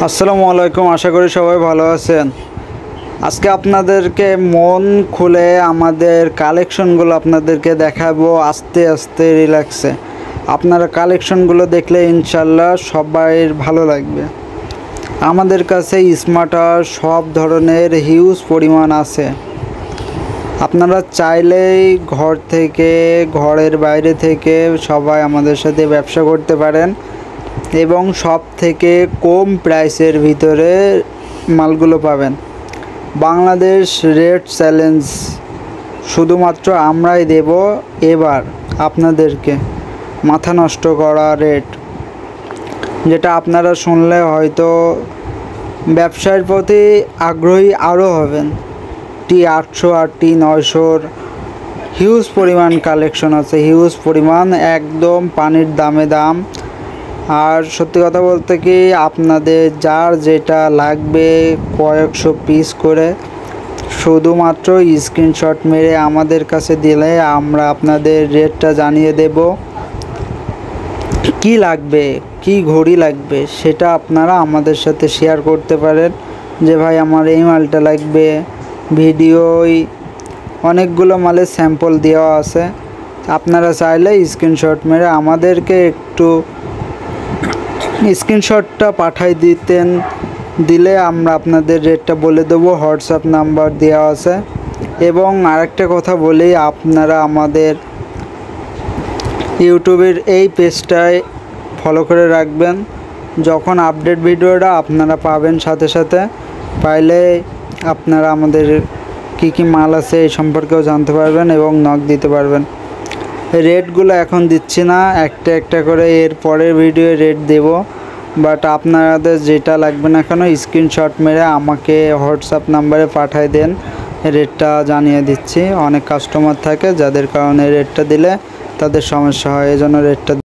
আসসালামু আলাইকুম, আশা করি সবাই ভালো আছেন। আজকে আপনাদেরকে মন খুলে আমাদের কালেকশনগুলো আপনাদেরকে দেখাবো আস্তে আস্তে রিল্যাক্সে। আপনারা কালেকশনগুলো দেখলে ইনশাল্লাহ সবাই ভালো লাগবে। আমাদের কাছে স্মার্টার সব ধরনের হিউজ পরিমাণ আছে। আপনারা চাইলেই ঘর থেকে, ঘরের বাইরে থেকে সবাই আমাদের সাথে ব্যবসা করতে পারেন এবং সব থেকে কম প্রাইসের ভিতরে মালগুলো পাবেন। বাংলাদেশ রেট চ্যালেঞ্জ শুধুমাত্র আমরাই দেব এবার আপনাদেরকে, মাথা নষ্ট করা রেট, যেটা আপনারা শুনলে হয়তো ব্যবসার প্রতি আগ্রহী আরও হবেন। T800 আর T900 হিউজ পরিমাণ কালেকশন আছে, হিউজ পরিমাণ, একদম পানির দামে দাম। আর সত্যি কথা বলতে কি, আপনাদের যার যেটা লাগবে কয়েকশো পিস করে শুধুমাত্র স্ক্রিনশট মেরে আমাদের কাছে দিলে আমরা আপনাদের রেটটা জানিয়ে দেব। কি লাগবে, কি ঘড়ি লাগবে সেটা আপনারা আমাদের সাথে শেয়ার করতে পারেন যে ভাই আমার এই মালটা লাগবে। ভিডিওয় অনেকগুলো মালের স্যাম্পল দেওয়া আছে, আপনারা চাইলে স্ক্রিনশট মেরে আমাদেরকে একটু স্ক্রিনশটটা পাঠাই দিলে আমরা আপনাদের রেটটা বলে দেবো। হোয়াটসঅ্যাপ নাম্বার দেওয়া আছে। এবং আরেকটা কথা বলি, আপনারা আমাদের ইউটিউবের এই পেজটায় ফলো করে রাখবেন। যখন আপডেট ভিডিওটা আপনারা পাবেন সাথে সাথে, পাইলে আপনারা আমাদের কি মাল আছে এই সম্পর্কেও জানতে পারবেন এবং নক দিতে পারবেন। রেটগুলো এখন দিচ্ছি না, একটা একটা করে এর পরের ভিডিও রেট দেব। বাট আপনাদের যেটা লাগবে না কেন স্ক্রিনশট মেরে আমাকে হোয়াটসঅ্যাপ নাম্বারে পাঠিয়ে দেন, রেটটা জানিয়ে দিচ্ছি। অনেক কাস্টমার থাকে যাদের কারণে রেটটা দিলে তাদের সমস্যা হয়, এই জন্য রেটটা